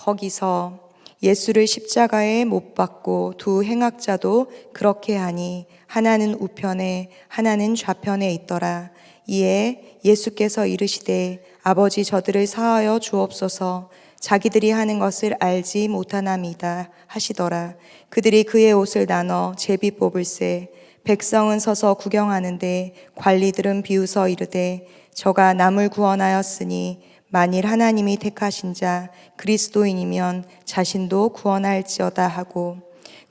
거기서 예수를 십자가에 못 박고 두 행악자도 그렇게 하니 하나는 우편에 하나는 좌편에 있더라. 이에 예수께서 이르시되 아버지 저들을 사하여 주옵소서. 자기들이 하는 것을 알지 못하나이다 하시더라. 그들이 그의 옷을 나눠 제비 뽑을세. 백성은 서서 구경하는데 관리들은 비웃어 이르되 저가 남을 구원하였으니 만일 하나님이 택하신 자 그리스도인이면 자신도 구원할지어다 하고,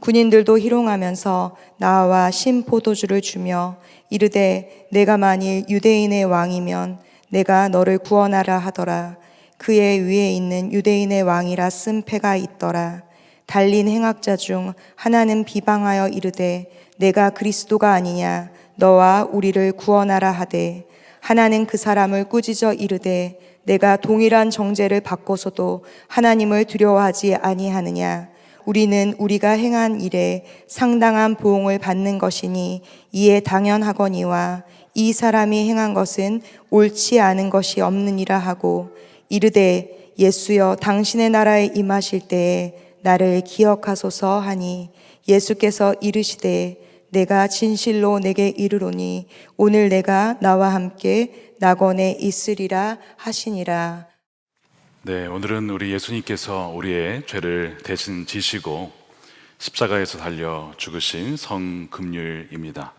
군인들도 희롱하면서 나와 신 포도주를 주며 이르되 내가 만일 유대인의 왕이면 내가 너를 구원하라 하더라. 그의 위에 있는 유대인의 왕이라 쓴 패가 있더라. 달린 행악자 중 하나는 비방하여 이르되 내가 그리스도가 아니냐 너와 우리를 구원하라 하되, 하나는 그 사람을 꾸짖어 이르되 내가 동일한 정죄를 받고서도 하나님을 두려워하지 아니하느냐. 우리는 우리가 행한 일에 상당한 보응을 받는 것이니 이에 당연하거니와 이 사람이 행한 것은 옳지 않은 것이 없느니라 하고, 이르되 예수여 당신의 나라에 임하실 때에 나를 기억하소서 하니, 예수께서 이르시되 내가 진실로 내게 이르노니 오늘 내가 나와 함께 낙원에 있으리라 하시니라. 네, 오늘은 우리 예수님께서 우리의 죄를 대신 지시고 십자가에서 달려 죽으신 성금요일입니다.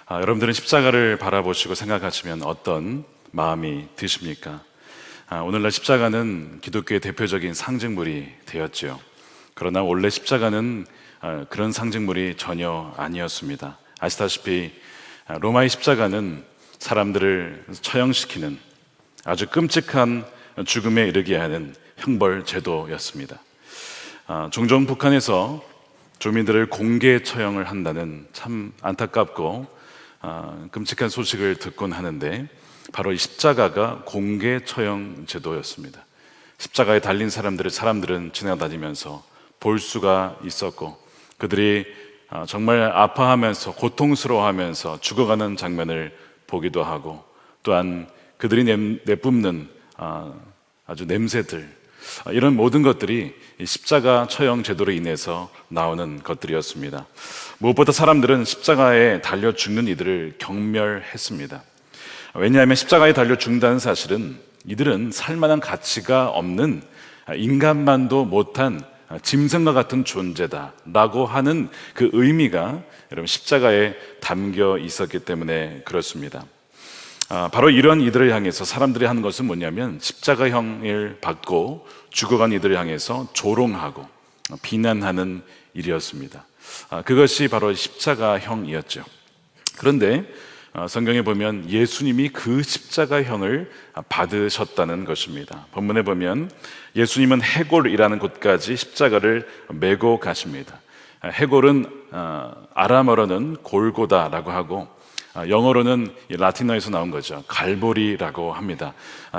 여러분들은 십자가를 바라보시고 생각하시면 어떤 마음이 드십니까? 오늘날 십자가는 기독교의 대표적인 상징물이 되었죠. 그러나 원래 십자가는 그런 상징물이 전혀 아니었습니다. 아시다시피 로마의 십자가는 사람들을 처형시키는 아주 끔찍한 죽음에 이르게 하는 형벌 제도였습니다. 종종 북한에서 주민들을 공개 처형을 한다는 참 안타깝고 끔찍한 소식을 듣곤 하는데, 바로 이 십자가가 공개 처형 제도였습니다. 십자가에 달린 사람들은 지나다니면서 볼 수가 있었고, 그들이 정말 아파하면서 고통스러워하면서 죽어가는 장면을 보기도 하고, 또한 그들이 내뿜는 아주 냄새들, 이런 모든 것들이 십자가 처형 제도로 인해서 나오는 것들이었습니다. 무엇보다 사람들은 십자가에 달려 죽는 이들을 경멸했습니다. 왜냐하면 십자가에 달려 죽는다는 사실은 이들은 살만한 가치가 없는, 인간만도 못한 짐승과 같은 존재다라고 하는 그 의미가 여러분 십자가에 담겨 있었기 때문에 그렇습니다. 바로 이런 이들을 향해서 사람들이 하는 것은 뭐냐면, 십자가형을 받고 죽어간 이들을 향해서 조롱하고 비난하는 일이었습니다. 그것이 바로 십자가형이었죠. 그런데 성경에 보면 예수님이 그 십자가형을 받으셨다는 것입니다. 본문에 보면 예수님은 해골이라는 곳까지 십자가를 메고 가십니다. 해골은 아람어로는 골고다라고 하고, 영어로는 라틴어에서 나온 거죠. 갈보리라고 합니다.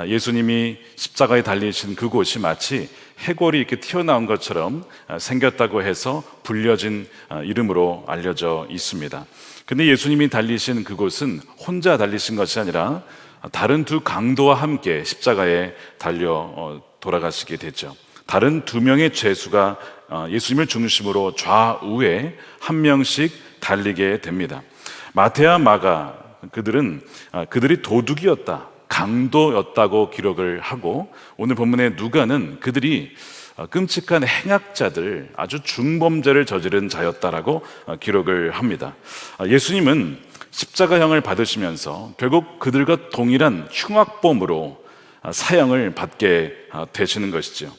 예수님이 십자가에 달리신 그곳이 마치 해골이 이렇게 튀어나온 것처럼 생겼다고 해서 불려진 이름으로 알려져 있습니다. 근데 예수님이 달리신 그곳은 혼자 달리신 것이 아니라 다른 두 강도와 함께 십자가에 달려 돌아가시게 됐죠. 다른 두 명의 죄수가 예수님을 중심으로 좌우에 한 명씩 달리게 됩니다. 마태와 마가 그들이 도둑이었다, 강도였다고 기록을 하고, 오늘 본문의 누가는 그들이 끔찍한 행악자들, 아주 중범죄를 저지른 자였다라고 기록을 합니다. 예수님은 십자가형을 받으시면서 결국 그들과 동일한 흉악범으로 사형을 받게 되시는 것이죠.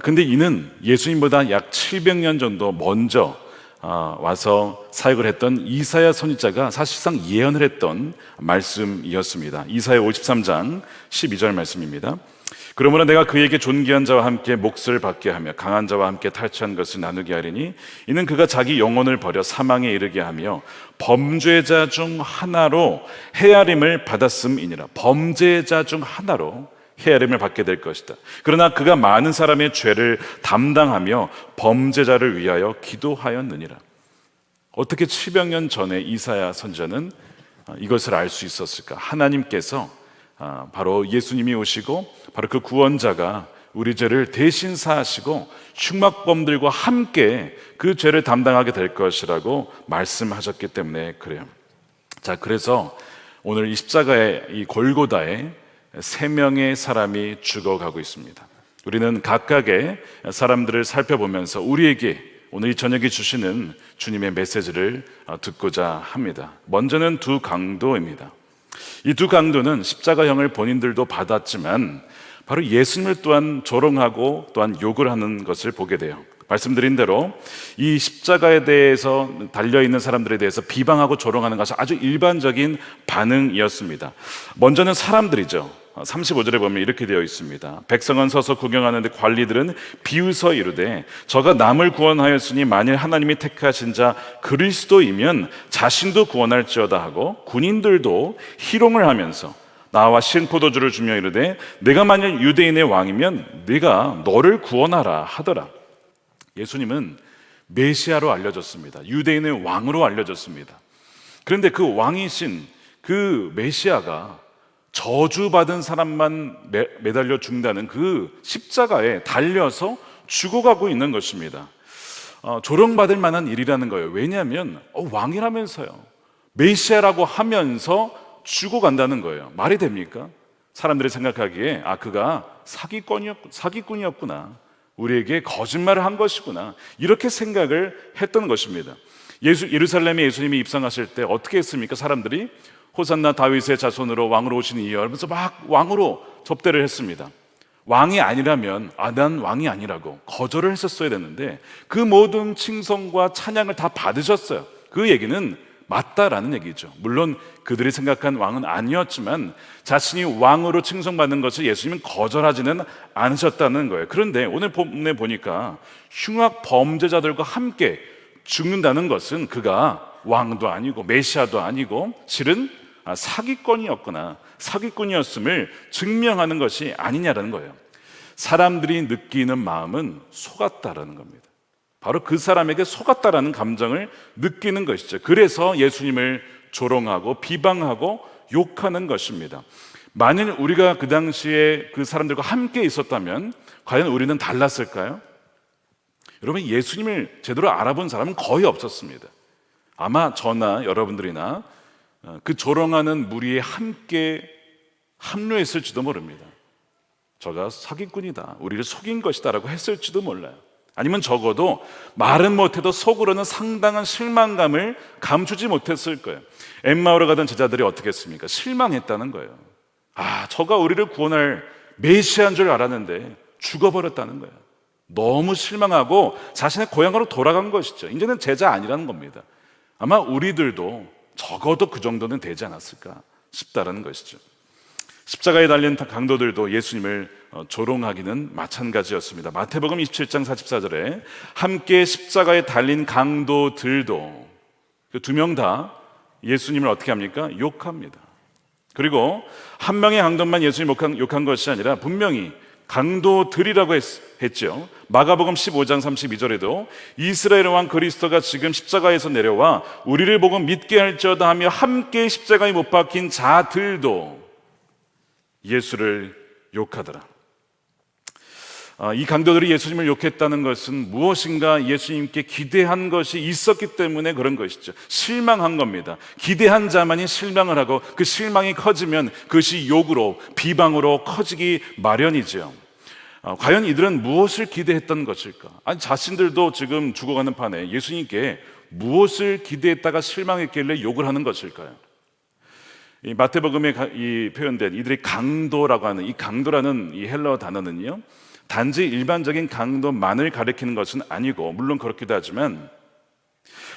근데 이는 예수님보다 약 700년 정도 먼저 와서 사역을 했던 이사야 선지자가 사실상 예언을 했던 말씀이었습니다. 이사야 53장 12절 말씀입니다. 그러므로 내가 그에게 존귀한 자와 함께 몫을 받게 하며 강한 자와 함께 탈취한 것을 나누게 하리니, 이는 그가 자기 영혼을 버려 사망에 이르게 하며 범죄자 중 하나로 헤아림을 받았음이니라. 범죄자 중 하나로 헤아림을 받게 될 것이다. 그러나 그가 많은 사람의 죄를 담당하며 범죄자를 위하여 기도하였느니라. 어떻게 700년 전에 이사야 선지자는 이것을 알 수 있었을까? 하나님께서 바로 예수님이 오시고 바로 그 구원자가 우리 죄를 대신 사하시고 흉악범들과 함께 그 죄를 담당하게 될 것이라고 말씀하셨기 때문에 그래요. 자, 그래서 오늘 이 십자가의 이 골고다에 3명의 사람이 죽어가고 있습니다. 우리는 각각의 사람들을 살펴보면서 우리에게 오늘 이 저녁에 주시는 주님의 메시지를 듣고자 합니다. 먼저는 두 강도입니다. 이 두 강도는 십자가형을 본인들도 받았지만 바로 예수님을 또한 조롱하고 또한 욕을 하는 것을 보게 돼요. 말씀드린 대로 이 십자가에 대해서 달려있는 사람들에 대해서 비방하고 조롱하는 것이 아주 일반적인 반응이었습니다. 먼저는 사람들이죠. 35절에 보면 이렇게 되어 있습니다. 백성은 서서 구경하는데 관리들은 비웃어 이르되 저가 남을 구원하였으니 만일 하나님이 택하신 자 그리스도이면 자신도 구원할지어다 하고 군인들도 희롱을 하면서 나와 신포도주를 주며 이르되 내가 만일 유대인의 왕이면 네가 너를 구원하라 하더라. 예수님은 메시아로 알려졌습니다. 유대인의 왕으로 알려졌습니다. 그런데 그 왕이신 그 메시아가 저주받은 사람만 매달려 죽는다는 그 십자가에 달려서 죽어가고 있는 것입니다. 조롱받을 만한 일이라는 거예요. 왜냐하면 왕이라면서요, 메시아라고 하면서 죽어간다는 거예요. 말이 됩니까? 사람들이 생각하기에 그가 사기꾼이었구나, 우리에게 거짓말을 한 것이구나, 이렇게 생각을 했던 것입니다. 예루살렘에 예수님이 입성하실 때 어떻게 했습니까? 사람들이 호산나 다윗의 자손으로 왕으로 오시는 이여 하면서 막 왕으로 접대를 했습니다. 왕이 아니라면 난 왕이 아니라고 거절을 했었어야 되는데 그 모든 칭송과 찬양을 다 받으셨어요. 그 얘기는 맞다라는 얘기죠. 물론 그들이 생각한 왕은 아니었지만 자신이 왕으로 칭송받는 것을 예수님은 거절하지는 않으셨다는 거예요. 그런데 오늘 본문에 보니까 흉악 범죄자들과 함께 죽는다는 것은 그가 왕도 아니고 메시아도 아니고 실은 사기꾼이었음을 증명하는 것이 아니냐라는 거예요. 사람들이 느끼는 마음은 속았다라는 겁니다. 바로 그 사람에게 속았다라는 감정을 느끼는 것이죠. 그래서 예수님을 조롱하고 비방하고 욕하는 것입니다. 만일 우리가 그 당시에 그 사람들과 함께 있었다면 과연 우리는 달랐을까요? 여러분, 예수님을 제대로 알아본 사람은 거의 없었습니다. 아마 저나 여러분들이나 그 조롱하는 무리에 함께 합류했을지도 모릅니다. 저가 사기꾼이다, 우리를 속인 것이다 라고 했을지도 몰라요. 아니면 적어도 말은 못해도 속으로는 상당한 실망감을 감추지 못했을 거예요. 엠마오로 가던 제자들이 어떻게 했습니까? 실망했다는 거예요. 저가 우리를 구원할 메시아인 줄 알았는데 죽어버렸다는 거예요. 너무 실망하고 자신의 고향으로 돌아간 것이죠. 이제는 제자 아니라는 겁니다. 아마 우리들도 적어도 그 정도는 되지 않았을까 싶다라는 것이죠. 십자가에 달린 강도들도 예수님을 조롱하기는 마찬가지였습니다. 마태복음 27장 44절에 함께 십자가에 달린 강도들도, 그 두 명 다 예수님을 어떻게 합니까? 욕합니다. 그리고 한 명의 강도만 예수님 욕한 것이 아니라 분명히 강도들이라고 했죠. 마가복음 15장 32절에도 이스라엘의 왕 그리스도가 지금 십자가에서 내려와 우리를 보고 믿게 할지어다 하며 함께 십자가에 못 박힌 자들도 예수를 욕하더라. 이 강도들이 예수님을 욕했다는 것은 무엇인가 예수님께 기대한 것이 있었기 때문에 그런 것이죠. 실망한 겁니다. 기대한 자만이 실망을 하고 그 실망이 커지면 그것이 욕으로, 비방으로 커지기 마련이죠. 과연 이들은 무엇을 기대했던 것일까? 자신들도 지금 죽어가는 판에 예수님께 무엇을 기대했다가 실망했길래 욕을 하는 것일까요? 이 마태복음에 이 표현된 이들의 강도라고 하는 이 강도라는 이 헬라어 단어는요, 단지 일반적인 강도만을 가리키는 것은 아니고, 물론 그렇기도 하지만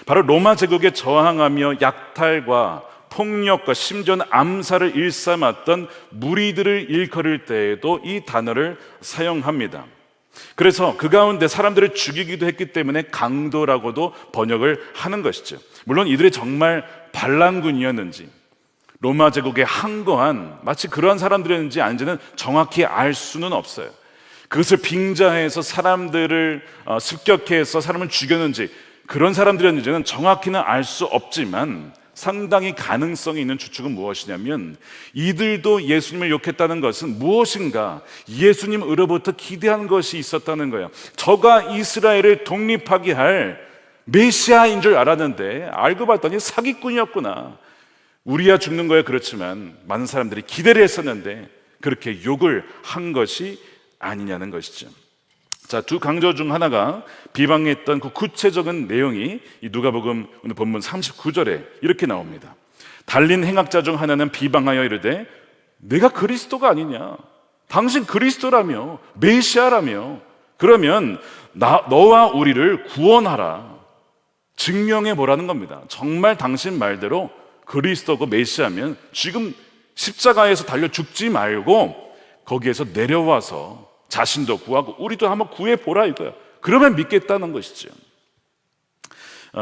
바로 로마 제국에 저항하며 약탈과 폭력과 심지어는 암살을 일삼았던 무리들을 일컬을 때에도 이 단어를 사용합니다. 그래서 그 가운데 사람들을 죽이기도 했기 때문에 강도라고도 번역을 하는 것이죠. 물론 이들이 정말 반란군이었는지, 로마 제국에 항거한 마치 그러한 사람들이었는지 아닌지는 정확히 알 수는 없어요. 그것을 빙자해서 사람들을 습격해서 사람을 죽였는지 그런 사람들이었는지는 정확히는 알 수 없지만 상당히 가능성이 있는 추측은 무엇이냐면, 이들도 예수님을 욕했다는 것은 무엇인가 예수님으로부터 기대한 것이 있었다는 거예요. 저가 이스라엘을 독립하게 할 메시아인 줄 알았는데 알고 봤더니 사기꾼이었구나. 우리야 죽는 거야. 그렇지만 많은 사람들이 기대를 했었는데 그렇게 욕을 한 것이 아니냐는 것이죠. 자, 두 강조 중 하나가 비방했던 그 구체적인 내용이 이 누가복음 오늘 본문 39절에 이렇게 나옵니다. 달린 행악자 중 하나는 비방하여 이르되 내가 그리스도가 아니냐, 당신 그리스도라며 메시아라며, 그러면 너와 우리를 구원하라, 증명해 보라는 겁니다. 정말 당신 말대로 그리스도고 메시아면 지금 십자가에서 달려 죽지 말고 거기에서 내려와서 자신도 구하고 우리도 한번 구해보라 이거야. 그러면 믿겠다는 것이죠.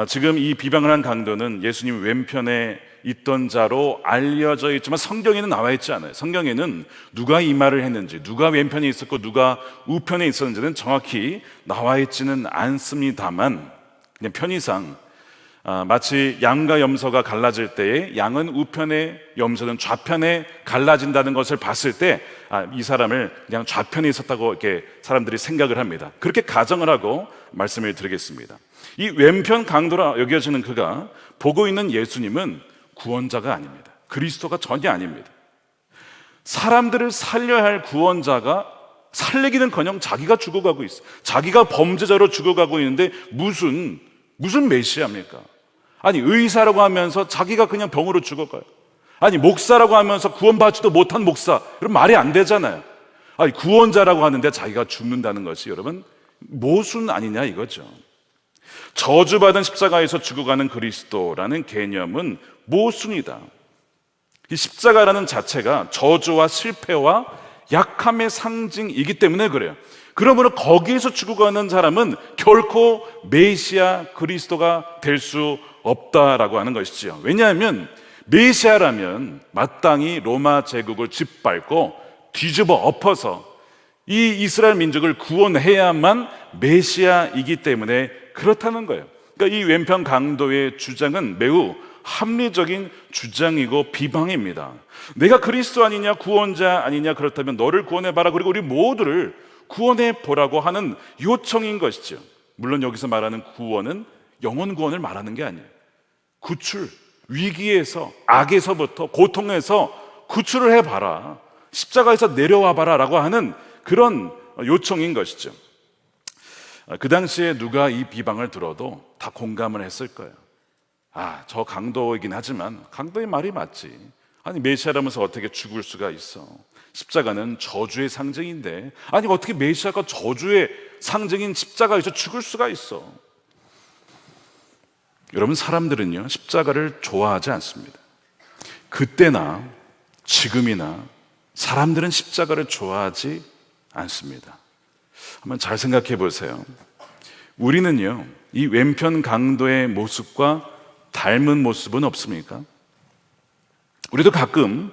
지금 이 비방을 한 강도는 예수님 왼편에 있던 자로 알려져 있지만 성경에는 나와 있지 않아요. 성경에는 누가 이 말을 했는지, 누가 왼편에 있었고 누가 우편에 있었는지는 정확히 나와 있지는 않습니다만, 그냥 편의상 마치 양과 염소가 갈라질 때에 양은 우편에, 염소는 좌편에 갈라진다는 것을 봤을 때 이 사람을 그냥 좌편에 있었다고 이렇게 사람들이 생각을 합니다. 그렇게 가정을 하고 말씀을 드리겠습니다. 이 왼편 강도라 여겨지는 그가 보고 있는 예수님은 구원자가 아닙니다. 그리스도가 전혀 아닙니다. 사람들을 살려야 할 구원자가 살리기는커녕 자기가 죽어가고 있어요. 자기가 범죄자로 죽어가고 있는데 무슨 메시아입니까? 아니, 의사라고 하면서 자기가 그냥 병으로 죽어가요. 아니, 목사라고 하면서 구원받지도 못한 목사, 이런 말이 안 되잖아요. 아니, 구원자라고 하는데 자기가 죽는다는 것이 여러분 모순 아니냐 이거죠. 저주받은 십자가에서 죽어가는 그리스도라는 개념은 모순이다. 이 십자가라는 자체가 저주와 실패와 약함의 상징이기 때문에 그래요. 그러므로 거기에서 죽어가는 사람은 결코 메시아 그리스도가 될 수 없다라고 하는 것이지요. 왜냐하면 메시아라면 마땅히 로마 제국을 짓밟고 뒤집어 엎어서 이 이스라엘 민족을 구원해야만 메시아이기 때문에 그렇다는 거예요. 그러니까 이 왼편 강도의 주장은 매우 합리적인 주장이고 비방입니다. 내가 그리스도 아니냐, 구원자 아니냐, 그렇다면 너를 구원해봐라, 그리고 우리 모두를 구원해보라고 하는 요청인 것이죠. 물론 여기서 말하는 구원은 영혼 구원을 말하는 게 아니에요. 구출, 위기에서, 악에서부터, 고통에서 구출을 해봐라, 십자가에서 내려와봐라 라고 하는 그런 요청인 것이죠. 그 당시에 누가 이 비방을 들어도 다 공감을 했을 거예요. 저 강도이긴 하지만 강도의 말이 맞지. 아니, 메시아라면서 어떻게 죽을 수가 있어? 십자가는 저주의 상징인데, 아니 어떻게 메시아가 저주의 상징인 십자가에서 죽을 수가 있어? 여러분, 사람들은요 십자가를 좋아하지 않습니다. 그때나 지금이나 사람들은 십자가를 좋아하지 않습니다. 한번 잘 생각해 보세요. 우리는요 이 왼편 강도의 모습과 닮은 모습은 없습니까? 우리도 가끔,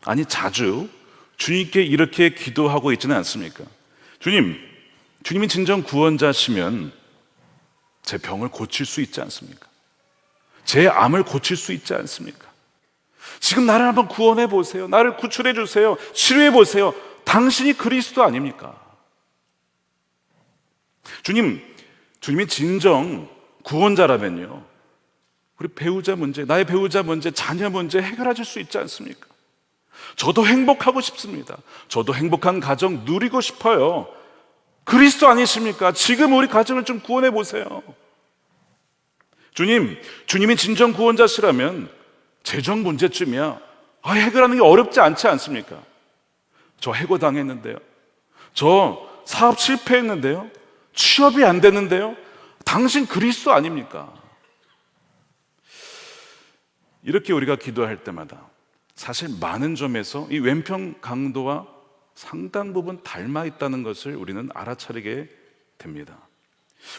아니 자주 주님께 이렇게 기도하고 있지는 않습니까? 주님이 진정 구원자시면 제 병을 고칠 수 있지 않습니까? 제 암을 고칠 수 있지 않습니까? 지금 나를 한번 구원해 보세요. 나를 구출해 주세요. 치료해 보세요. 당신이 그리스도 아닙니까? 주님이 진정 구원자라면요, 우리 배우자 문제, 나의 배우자 문제, 자녀 문제 해결하실 수 있지 않습니까? 저도 행복하고 싶습니다. 저도 행복한 가정 누리고 싶어요. 그리스도 아니십니까? 지금 우리 가정을 좀 구원해 보세요. 주님이 진정 구원자시라면 재정 문제쯤이야 해결하는 게 어렵지 않지 않습니까? 저 해고당했는데요, 저 사업 실패했는데요, 취업이 안 되는데요, 당신 그리스도 아닙니까? 이렇게 우리가 기도할 때마다 사실 많은 점에서 이 왼편 강도와 상당 부분 닮아 있다는 것을 우리는 알아차리게 됩니다.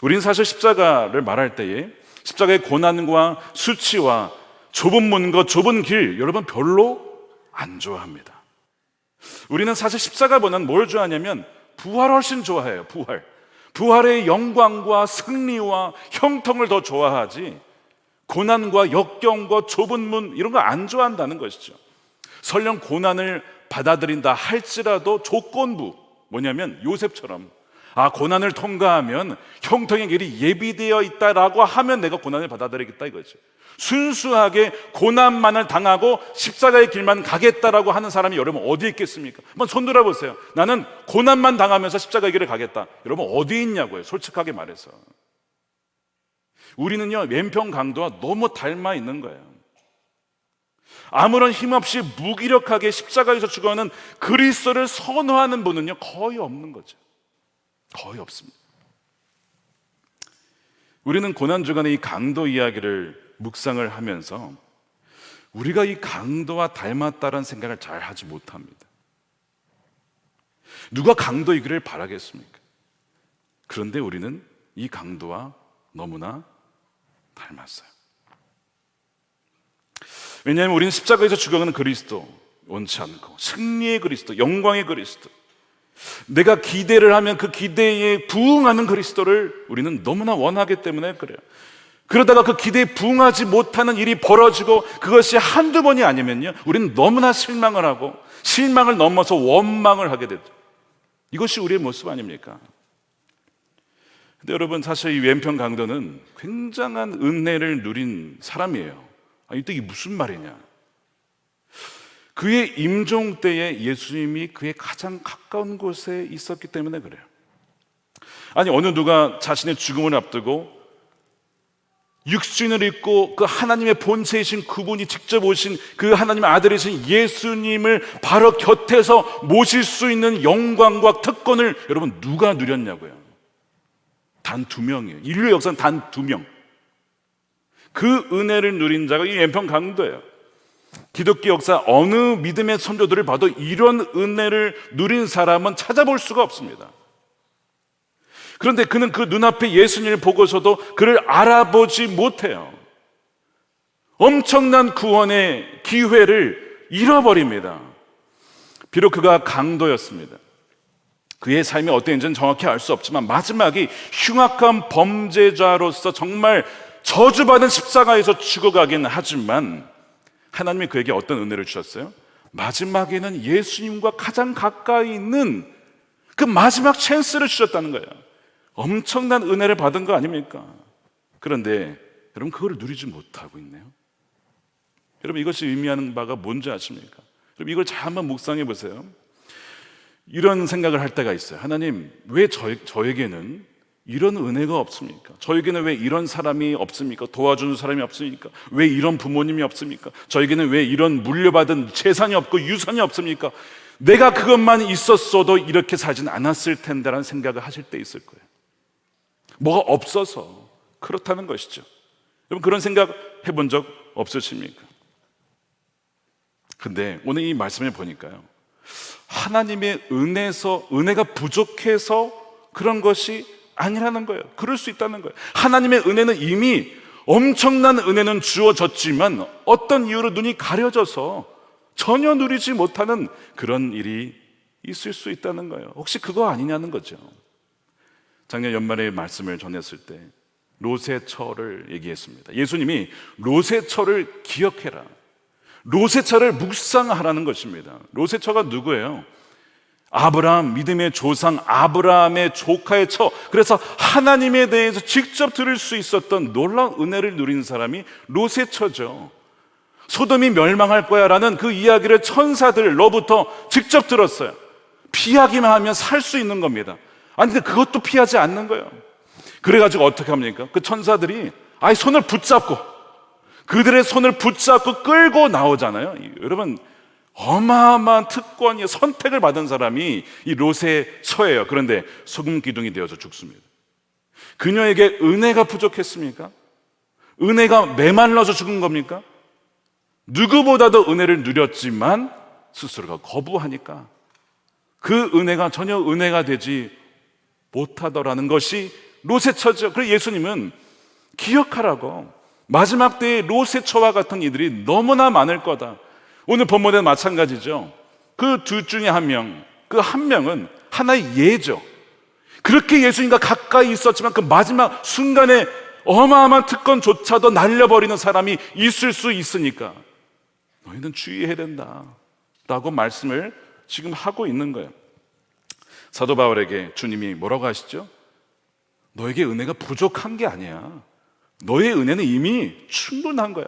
우리는 사실 십자가를 말할 때에 십자가의 고난과 수치와 좁은 문과 좁은 길, 여러분 별로 안 좋아합니다. 우리는 사실 십자가보다는 뭘 좋아하냐면 부활 훨씬 좋아해요. 부활의 영광과 승리와 형통을 더 좋아하지, 고난과 역경과 좁은 문 이런 거 안 좋아한다는 것이죠. 설령 고난을 받아들인다 할지라도 조건부, 뭐냐면 요셉처럼 고난을 통과하면 형통의 길이 예비되어 있다라고 하면 내가 고난을 받아들이겠다 이거죠. 순수하게 고난만을 당하고 십자가의 길만 가겠다라고 하는 사람이 여러분 어디 있겠습니까? 한번 손 들어보세요. 나는 고난만 당하면서 십자가의 길을 가겠다. 여러분 어디 있냐고요, 솔직하게 말해서. 우리는요, 왼편 강도와 너무 닮아 있는 거예요. 아무런 힘없이 무기력하게 십자가에서 죽어가는 그리스도를 선호하는 분은요, 거의 없는 거죠. 거의 없습니다. 우리는 고난주간의 이 강도 이야기를 묵상을 하면서 우리가 이 강도와 닮았다는 생각을 잘 하지 못합니다. 누가 강도이기를 바라겠습니까? 그런데 우리는 이 강도와 너무나 닮았어요. 왜냐하면 우리는 십자가에서 죽어가는 그리스도 원치 않고, 승리의 그리스도, 영광의 그리스도, 내가 기대를 하면 그 기대에 부응하는 그리스도를 우리는 너무나 원하기 때문에 그래요. 그러다가 그 기대에 부응하지 못하는 일이 벌어지고 그것이 한두 번이 아니면요, 우리는 너무나 실망을 하고 실망을 넘어서 원망을 하게 되죠. 이것이 우리의 모습 아닙니까? 근데 여러분, 사실 이 왼편 강도는 굉장한 은혜를 누린 사람이에요. 이게 무슨 말이냐? 그의 임종 때에 예수님이 그의 가장 가까운 곳에 있었기 때문에 그래요. 아니, 어느 누가 자신의 죽음을 앞두고 육신을 입고 그 하나님의 본체이신 그분이 직접 오신 그 하나님의 아들이신 예수님을 바로 곁에서 모실 수 있는 영광과 특권을 여러분 누가 누렸냐고요? 단 2명이에요. 인류 역사는 단 2명. 그 은혜를 누린 자가 이 왼편 강도예요. 기독교 역사 어느 믿음의 선조들을 봐도 이런 은혜를 누린 사람은 찾아볼 수가 없습니다. 그런데 그는 그 눈앞에 예수님을 보고서도 그를 알아보지 못해요. 엄청난 구원의 기회를 잃어버립니다. 비록 그가 강도였습니다. 그의 삶이 어땠는지는 정확히 알 수 없지만 마지막이 흉악한 범죄자로서 정말 저주받은 십자가에서 죽어가긴 하지만 하나님이 그에게 어떤 은혜를 주셨어요? 마지막에는 예수님과 가장 가까이 있는 그 마지막 찬스를 주셨다는 거예요. 엄청난 은혜를 받은 거 아닙니까? 그런데 여러분, 그거를 누리지 못하고 있네요. 여러분, 이것이 의미하는 바가 뭔지 아십니까? 여러분, 이걸 잘 한번 묵상해 보세요. 이런 생각을 할 때가 있어요. 하나님, 왜 저에게는 이런 은혜가 없습니까? 저에게는 왜 이런 사람이 없습니까? 도와주는 사람이 없습니까? 왜 이런 부모님이 없습니까? 저에게는 왜 이런 물려받은 재산이 없고 유산이 없습니까? 내가 그것만 있었어도 이렇게 살진 않았을 텐데라는 생각을 하실 때 있을 거예요. 뭐가 없어서 그렇다는 것이죠. 여러분, 그런 생각 해본 적 없으십니까? 근데 오늘 이 말씀을 보니까요, 하나님의 은혜가 부족해서 그런 것이 아니라는 거예요. 그럴 수 있다는 거예요. 하나님의 은혜는 이미 엄청난 은혜는 주어졌지만 어떤 이유로 눈이 가려져서 전혀 누리지 못하는 그런 일이 있을 수 있다는 거예요. 혹시 그거 아니냐는 거죠. 작년 연말에 말씀을 전했을 때 롯의 처를 얘기했습니다. 예수님이 롯의 처를 기억해라, 롯의 처를 묵상하라는 것입니다. 롯의 처가 누구예요? 아브라함, 믿음의 조상 아브라함의 조카의 처. 그래서 하나님에 대해서 직접 들을 수 있었던 놀라운 은혜를 누린 사람이 롯의 처죠. 소돔이 멸망할 거야 라는 그 이야기를 천사들로부터 직접 들었어요. 피하기만 하면 살 수 있는 겁니다. 아니, 근데 그것도 피하지 않는 거예요. 그래가지고 어떻게 합니까? 그 천사들이 손을 붙잡고, 그들의 손을 붙잡고 끌고 나오잖아요. 여러분, 어마어마한 특권이, 선택을 받은 사람이 이 롯의 처예요. 그런데 소금 기둥이 되어서 죽습니다. 그녀에게 은혜가 부족했습니까? 은혜가 메말라서 죽은 겁니까? 누구보다도 은혜를 누렸지만 스스로가 거부하니까 그 은혜가 전혀 은혜가 되지 못하더라는 것이 롯의 처죠. 그래서 예수님은 기억하라고, 마지막 때에 롯의 처와 같은 이들이 너무나 많을 거다. 오늘 본문에는 마찬가지죠. 그 둘 중에 한 명, 그 한 명은 하나의 예죠. 그렇게 예수님과 가까이 있었지만 그 마지막 순간에 어마어마한 특권조차도 날려버리는 사람이 있을 수 있으니까 너희는 주의해야 된다 라고 말씀을 지금 하고 있는 거예요. 사도 바울에게 주님이 뭐라고 하시죠? 너에게 은혜가 부족한 게 아니야. 너의 은혜는 이미 충분한 거야.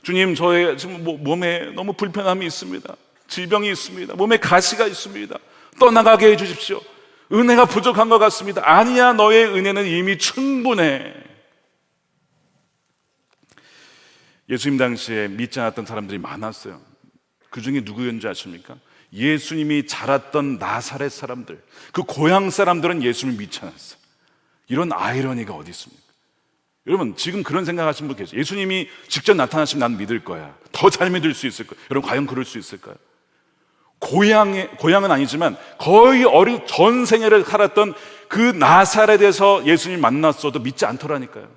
주님, 저의 지금 몸에 너무 불편함이 있습니다. 질병이 있습니다. 몸에 가시가 있습니다. 떠나가게 해주십시오. 은혜가 부족한 것 같습니다. 아니야, 너의 은혜는 이미 충분해. 예수님 당시에 믿지 않았던 사람들이 많았어요. 그 중에 누구였는지 아십니까? 예수님이 자랐던 나사렛 사람들, 그 고향 사람들은 예수님을 믿지 않았어요. 이런 아이러니가 어디 있습니까? 여러분, 지금 그런 생각하시는 분 계세요. 예수님이 직접 나타나시면 난 믿을 거야. 더 잘 믿을 수 있을 거야. 여러분, 과연 그럴 수 있을까요? 고향은 아니지만 거의 어린 전생애를 살았던 그 나사렛에서 예수님 만났어도 믿지 않더라니까요.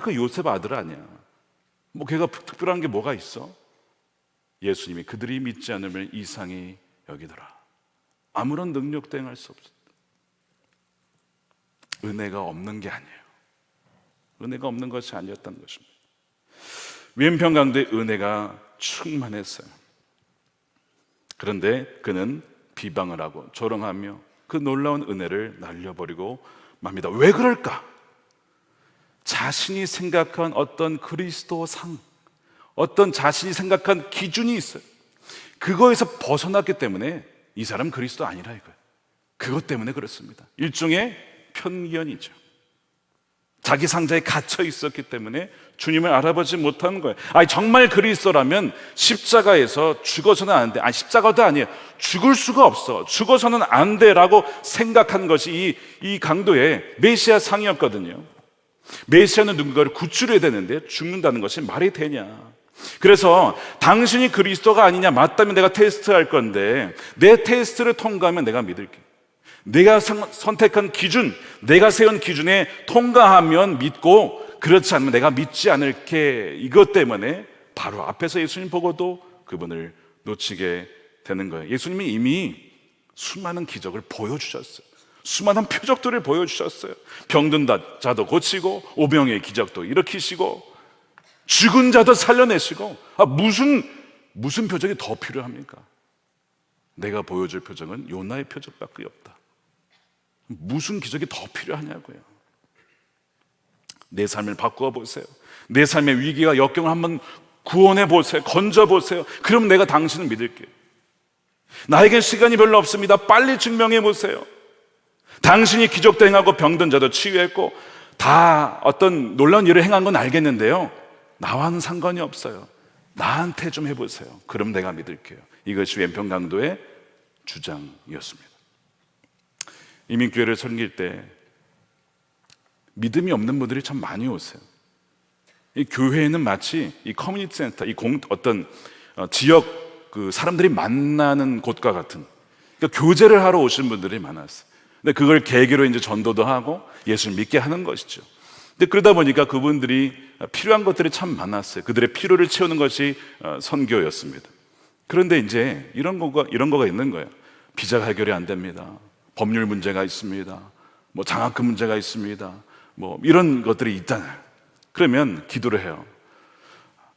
그 요셉 아들 아니야. 걔가 특별한 게 뭐가 있어? 예수님이 그들이 믿지 않으면 이상히 여기더라. 아무런 능력도 행할 수 없어. 은혜가 없는 게 아니에요. 은혜가 없는 것이 아니었다는 것입니다. 왼편강도의 은혜가 충만했어요. 그런데 그는 비방을 하고 조롱하며 그 놀라운 은혜를 날려버리고 맙니다. 왜 그럴까? 자신이 생각한 어떤 그리스도상, 어떤 자신이 생각한 기준이 있어요. 그거에서 벗어났기 때문에 이 사람 그리스도 아니라 이거예요. 그것 때문에 그렇습니다. 일종의 편견이죠. 자기 상자에 갇혀 있었기 때문에 주님을 알아보지 못하는 거예요. 정말 그리스도라면 십자가에서 죽어서는 안 돼. 십자가도 아니에요. 죽을 수가 없어. 죽어서는 안 돼라고 생각한 것이 이 강도의 메시아 상이었거든요. 메시아는 누군가를 구출해야 되는데 죽는다는 것이 말이 되냐. 그래서 당신이 그리스도가 아니냐, 맞다면 내가 테스트할 건데 내 테스트를 통과하면 내가 믿을게. 내가 선택한 기준, 내가 세운 기준에 통과하면 믿고, 그렇지 않으면 내가 믿지 않을게. 이것 때문에 바로 앞에서 예수님 보고도 그분을 놓치게 되는 거예요. 예수님이 이미 수많은 기적을 보여주셨어요. 수많은 표적들을 보여주셨어요. 병든 자도 고치고, 오병의 기적도 일으키시고, 죽은 자도 살려내시고, 무슨 표적이 더 필요합니까? 내가 보여줄 표적은 요나의 표적밖에 없다. 무슨 기적이 더 필요하냐고요. 내 삶을 바꾸어 보세요. 내 삶의 위기와 역경을 한번 구원해 보세요. 건져 보세요. 그럼 내가 당신을 믿을게요. 나에겐 시간이 별로 없습니다. 빨리 증명해 보세요. 당신이 기적도 행하고 병든 자도 치유했고 다 어떤 놀라운 일을 행한 건 알겠는데요, 나와는 상관이 없어요. 나한테 좀 해보세요. 그럼 내가 믿을게요. 이것이 왼편 강도의 주장이었습니다. 이민교회를 섬길 때 믿음이 없는 분들이 참 많이 오세요. 이 교회는 마치 이 커뮤니티 센터, 어떤 지역 그 사람들이 만나는 곳과 같은, 그러니까 교제를 하러 오신 분들이 많았어요. 근데 그걸 계기로 이제 전도도 하고 예수를 믿게 하는 것이죠. 근데 그러다 보니까 그분들이 필요한 것들이 참 많았어요. 그들의 필요를 채우는 것이 선교였습니다. 그런데 이제 이런 거가 있는 거예요. 비자가 해결이 안 됩니다. 법률 문제가 있습니다. 장학금 문제가 있습니다. 이런 것들이 있잖아요. 그러면 기도를 해요.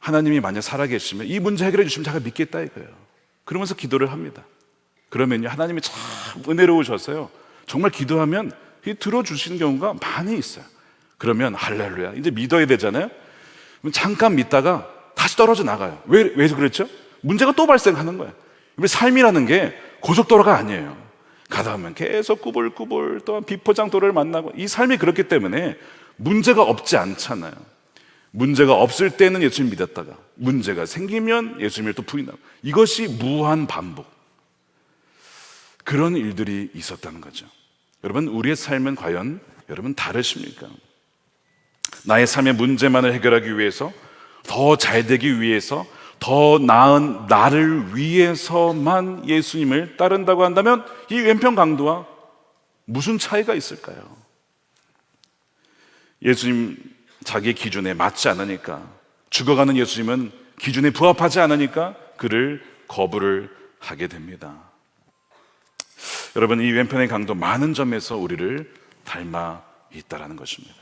하나님이 만약 살아계시면 이 문제 해결해 주시면 제가 믿겠다 이거예요. 그러면서 기도를 합니다. 그러면요, 하나님이 참 은혜로우셔서요, 정말 기도하면 들어주시는 경우가 많이 있어요. 그러면 할렐루야, 이제 믿어야 되잖아요. 잠깐 믿다가 다시 떨어져 나가요. 왜 그랬죠? 문제가 또 발생하는 거예요. 삶이라는 게 고속도로가 아니에요. 가다 보면 계속 꾸불꾸불 또 비포장도로를 만나고, 이 삶이 그렇기 때문에 문제가 없지 않잖아요. 문제가 없을 때는 예수님 믿었다가 문제가 생기면 예수님을 또 부인하고, 이것이 무한 반복, 그런 일들이 있었다는 거죠. 여러분, 우리의 삶은 과연 여러분 다르십니까? 나의 삶의 문제만을 해결하기 위해서, 더 잘되기 위해서, 더 나은 나를 위해서만 예수님을 따른다고 한다면 이 왼편 강도와 무슨 차이가 있을까요? 예수님 자기의 기준에 맞지 않으니까, 죽어가는 예수님은 기준에 부합하지 않으니까 그를 거부를 하게 됩니다. 여러분, 이 왼편의 강도 많은 점에서 우리를 닮아 있다라는 것입니다.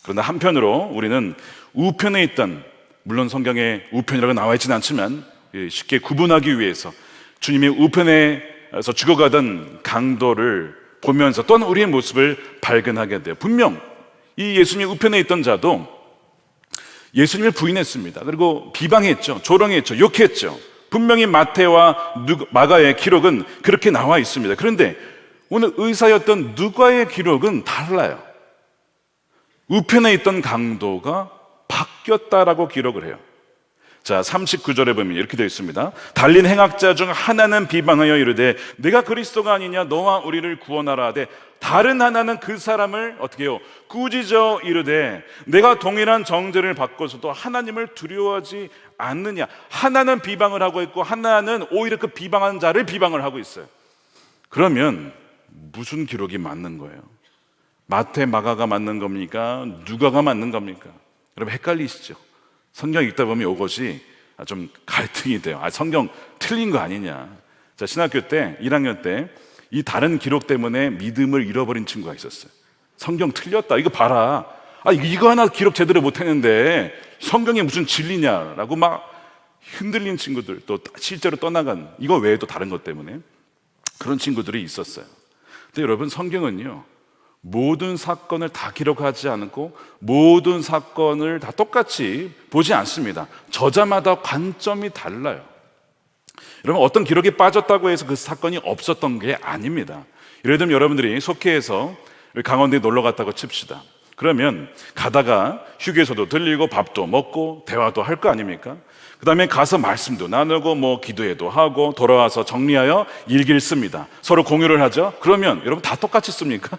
그러나 한편으로 우리는 우편에 있던, 물론 성경에 우편이라고 나와 있지는 않지만 쉽게 구분하기 위해서 주님이 우편에서 죽어가던 강도를 보면서 또한 우리의 모습을 발견하게 돼요. 분명 이 예수님이 우편에 있던 자도 예수님을 부인했습니다. 그리고 비방했죠, 조롱했죠, 욕했죠. 분명히 마태와 마가의 기록은 그렇게 나와 있습니다. 그런데 오늘 의사였던 누가의 기록은 달라요. 우편에 있던 강도가 바뀌었다라고 기록을 해요. 자, 39절에 보면 이렇게 되어 있습니다. 달린 행악자 중 하나는 비방하여 이르되 내가 그리스도가 아니냐, 너와 우리를 구원하라 하되 다른 하나는 그 사람을 어떻게 해요? 꾸짖어 이르되 내가 동일한 정죄를 받고서도 하나님을 두려워하지 않느냐. 하나는 비방을 하고 있고 하나는 오히려 그 비방한 자를 비방을 하고 있어요. 그러면 무슨 기록이 맞는 거예요? 마태, 마가가 맞는 겁니까? 누가가 맞는 겁니까? 여러분 헷갈리시죠? 성경 읽다 보면 이것이 좀 갈등이 돼요. 성경 틀린 거 아니냐. 자, 신학교 때 1학년 때 이 다른 기록 때문에 믿음을 잃어버린 친구가 있었어요. 성경 틀렸다, 이거 봐라. 이거 하나 기록 제대로 못했는데 성경이 무슨 진리냐라고 막 흔들린 친구들, 또 실제로 떠나간, 이거 외에도 다른 것 때문에 그런 친구들이 있었어요. 근데 여러분, 성경은요 모든 사건을 다 기록하지 않고 모든 사건을 다 똑같이 보지 않습니다. 저자마다 관점이 달라요. 여러분, 어떤 기록이 빠졌다고 해서 그 사건이 없었던 게 아닙니다. 예를 들면 여러분들이 속회에서 강원도에 놀러 갔다고 칩시다. 그러면 가다가 휴게소도 들리고 밥도 먹고 대화도 할 거 아닙니까? 그 다음에 가서 말씀도 나누고 뭐 기도회도 하고 돌아와서 정리하여 일기를 씁니다. 서로 공유를 하죠. 그러면 여러분 다 똑같이 씁니까?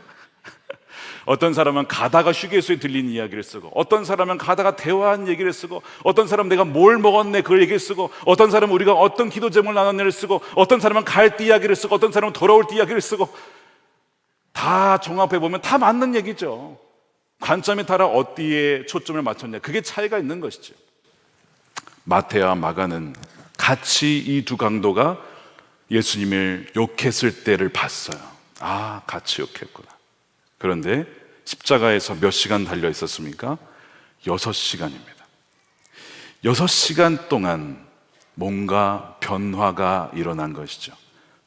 어떤 사람은 가다가 휴게소에 들린 이야기를 쓰고, 어떤 사람은 가다가 대화한 얘기를 쓰고, 어떤 사람은 내가 뭘 먹었네 그걸 얘기를 쓰고, 어떤 사람은 우리가 어떤 기도 제목을 나눴네를 쓰고, 어떤 사람은 갈 때 이야기를 쓰고, 어떤 사람은 돌아올 때 이야기를 쓰고, 다 종합해 보면 다 맞는 얘기죠. 관점에 따라 어디에 초점을 맞췄냐, 그게 차이가 있는 것이죠. 마태와 마가는 같이 이 두 강도가 예수님을 욕했을 때를 봤어요. 같이 욕했구나. 그런데 십자가에서 몇 시간 달려 있었습니까? 6시간입니다. 6시간 동안 뭔가 변화가 일어난 것이죠.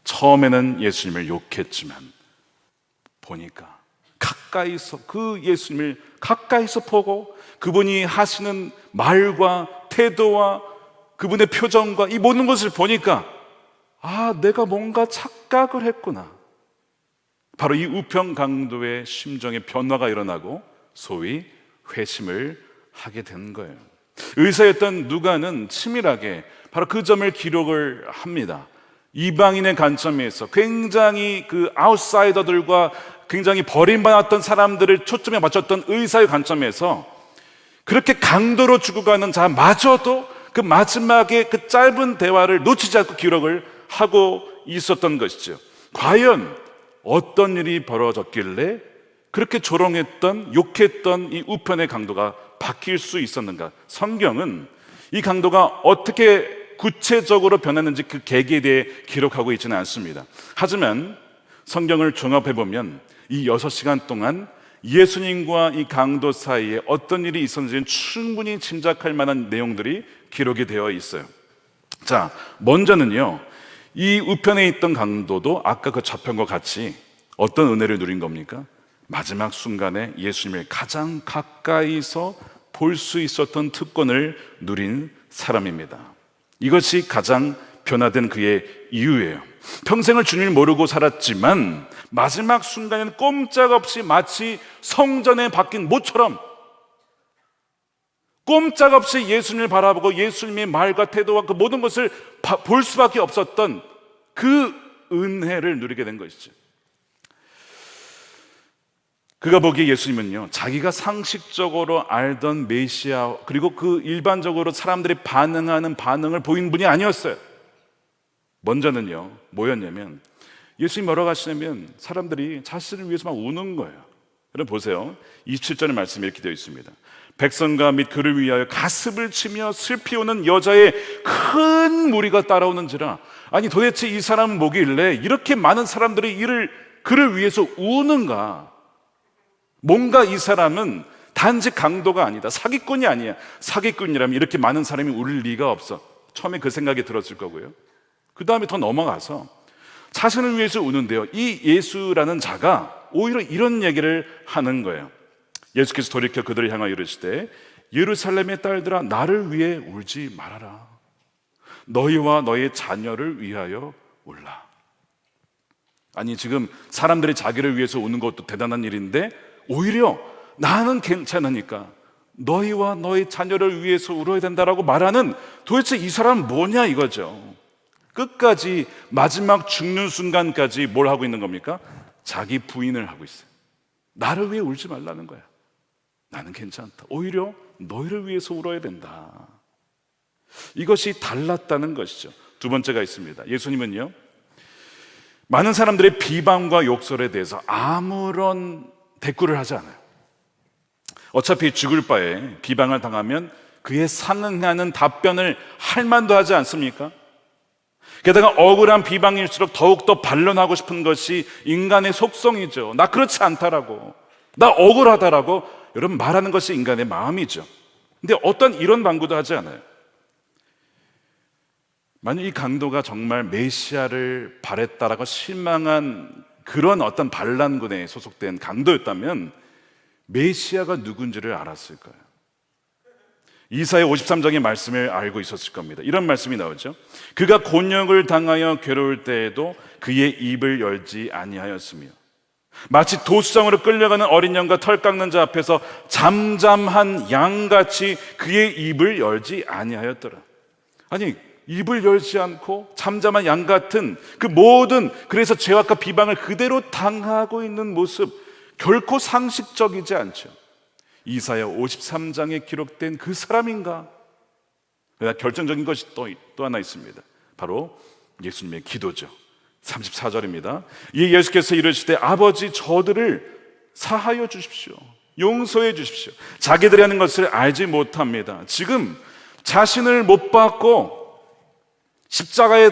처음에는 예수님을 욕했지만 보니까 가까이서 그 예수님을 가까이서 보고 그분이 하시는 말과 태도와 그분의 표정과 이 모든 것을 보니까 내가 뭔가 착각을 했구나. 바로 이 우편 강도의 심정의 변화가 일어나고 소위 회심을 하게 된 거예요. 의사였던 누가는 치밀하게 바로 그 점을 기록을 합니다. 이방인의 관점에서 굉장히 그 아웃사이더들과 굉장히 버림받았던 사람들을 초점에 맞췄던 의사의 관점에서 그렇게 강도로 죽어가는 자마저도 그 마지막에 그 짧은 대화를 놓치지 않고 기록을 하고 있었던 것이죠. 과연 어떤 일이 벌어졌길래 그렇게 조롱했던, 욕했던 이 우편의 강도가 바뀔 수 있었는가? 성경은 이 강도가 어떻게 구체적으로 변했는지 그 계기에 대해 기록하고 있지는 않습니다. 하지만 성경을 종합해보면 이 6시간 동안 예수님과 이 강도 사이에 어떤 일이 있었는지는 충분히 짐작할 만한 내용들이 기록이 되어 있어요. 자, 먼저는요, 이 우편에 있던 강도도 아까 그 좌편과 같이 어떤 은혜를 누린 겁니까? 마지막 순간에 예수님을 가장 가까이서 볼 수 있었던 특권을 누린 사람입니다. 이것이 가장 변화된 그의 이유예요. 평생을 주님을 모르고 살았지만 마지막 순간에는 꼼짝없이 마치 성전에 박힌 모처럼 꼼짝없이 예수님을 바라보고 예수님의 말과 태도와 그 모든 것을 볼 수밖에 없었던 그 은혜를 누리게 된 것이죠. 그가 보기에 예수님은요, 자기가 상식적으로 알던 메시아, 그리고 그 일반적으로 사람들이 반응하는 반응을 보인 분이 아니었어요. 먼저는요, 뭐였냐면 예수님이 뭐라고 하시냐면 사람들이 자신을 위해서 막 우는 거예요. 여러분 보세요, 27절의 말씀이 이렇게 되어 있습니다. 백성과 및 그를 위하여 가슴을 치며 슬피 우는 여자의 큰 무리가 따라오는지라. 아니 도대체 이 사람은 뭐길래 이렇게 많은 사람들이 그를 위해서 우는가? 뭔가 이 사람은 단지 강도가 아니다, 사기꾼이 아니야. 사기꾼이라면 이렇게 많은 사람이 울 리가 없어. 처음에 그 생각이 들었을 거고요. 그 다음에 더 넘어가서 자신을 위해서 우는데요, 이 예수라는 자가 오히려 이런 얘기를 하는 거예요. 예수께서 돌이켜 그들을 향하여 이르시되 예루살렘의 딸들아, 나를 위해 울지 말아라. 너희와 너희 자녀를 위하여 울라. 아니, 지금 사람들이 자기를 위해서 우는 것도 대단한 일인데 오히려 나는 괜찮으니까 너희와 너희 자녀를 위해서 울어야 된다라고 말하는, 도대체 이 사람은 뭐냐 이거죠. 끝까지 마지막 죽는 순간까지 뭘 하고 있는 겁니까? 자기 부인을 하고 있어요. 나를 위해 울지 말라는 거야. 나는 괜찮다. 오히려 너희를 위해서 울어야 된다. 이것이 달랐다는 것이죠. 두 번째가 있습니다. 예수님은요, 많은 사람들의 비방과 욕설에 대해서 아무런 대꾸를 하지 않아요. 어차피 죽을 바에 비방을 당하면 그에 상응하는 답변을 할 만도 하지 않습니까? 게다가 억울한 비방일수록 더욱더 반론하고 싶은 것이 인간의 속성이죠. 나 그렇지 않다라고, 나 억울하다라고 여러분 말하는 것이 인간의 마음이죠. 근데 어떤 이런 방구도 하지 않아요. 만약 이 강도가 정말 메시아를 바랬다라고 실망한 그런 어떤 반란군에 소속된 강도였다면 메시아가 누군지를 알았을 거예요. 이사야 53장의 말씀을 알고 있었을 겁니다. 이런 말씀이 나오죠. 그가 곤욕을 당하여 괴로울 때에도 그의 입을 열지 아니하였으며 마치 도수장으로 끌려가는 어린 양과 털 깎는 자 앞에서 잠잠한 양같이 그의 입을 열지 아니하였더라. 아니, 입을 열지 않고 잠잠한 양 같은 그 모든, 그래서 죄악과 비방을 그대로 당하고 있는 모습, 결코 상식적이지 않죠. 이사야 53장에 기록된 그 사람인가? 결정적인 것이 또 하나 있습니다. 바로 예수님의 기도죠. 34절입니다. 이 예수께서 이르시되 아버지, 저들을 사하여 주십시오. 용서해 주십시오. 자기들이 하는 것을 알지 못합니다. 지금 자신을 못 받고 십자가에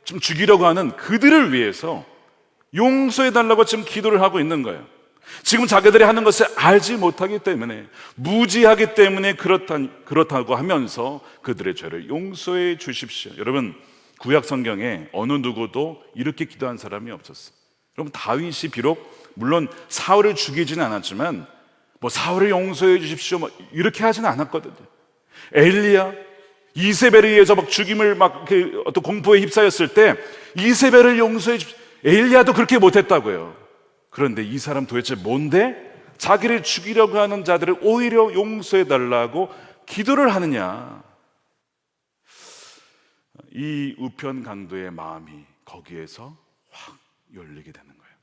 좀 죽이려고 하는 그들을 위해서 용서해 달라고 지금 기도를 하고 있는 거예요. 지금 자기들이 하는 것을 알지 못하기 때문에, 무지하기 때문에 그렇다고 하면서 그들의 죄를 용서해 주십시오. 여러분, 구약 성경에 어느 누구도 이렇게 기도한 사람이 없었어요. 여러분, 다윗이 비록 물론 사울을 죽이지는 않았지만 뭐 사울을 용서해 주십시오 뭐 이렇게 하지는 않았거든요. 엘리야, 이세벨에 의해서 막 죽임을 막 어떤 공포에 휩싸였을 때 이세벨을 용서해 주십시오. 엘리야도 그렇게 못했다고요. 그런데 이 사람 도대체 뭔데 자기를 죽이려고 하는 자들을 오히려 용서해 달라고 기도를 하느냐? 이 우편 강도의 마음이 거기에서 확 열리게 되는 거예요.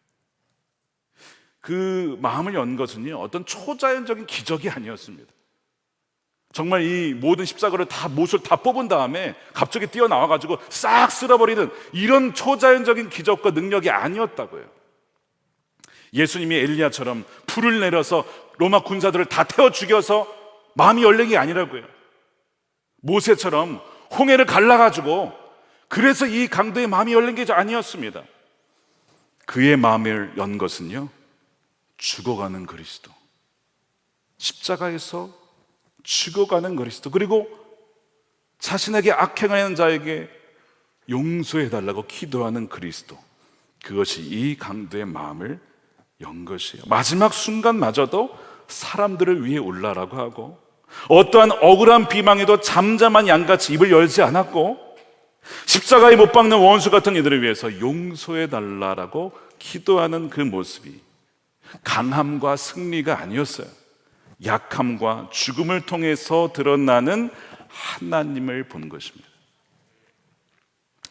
그 마음을 연 것은요, 어떤 초자연적인 기적이 아니었습니다. 정말 이 모든 십자가를 다, 못을 다 뽑은 다음에 갑자기 뛰어나와가지고 싹 쓸어버리는 이런 초자연적인 기적과 능력이 아니었다고요. 예수님이 엘리야처럼 불을 내려서 로마 군사들을 다 태워 죽여서 마음이 열린 게 아니라고요. 모세처럼 홍해를 갈라가지고 그래서 이 강도의 마음이 열린 게 아니었습니다. 그의 마음을 연 것은요, 죽어가는 그리스도, 십자가에서 죽어가는 그리스도, 그리고 자신에게 악행하는 자에게 용서해달라고 기도하는 그리스도, 그것이 이 강도의 마음을 연 것이에요. 마지막 순간마저도 사람들을 위해 울라라고 하고, 어떠한 억울한 비방에도 잠잠한 양같이 입을 열지 않았고, 십자가에 못 박는 원수 같은 이들을 위해서 용서해달라고 기도하는 그 모습이 강함과 승리가 아니었어요. 약함과 죽음을 통해서 드러나는 하나님을 본 것입니다.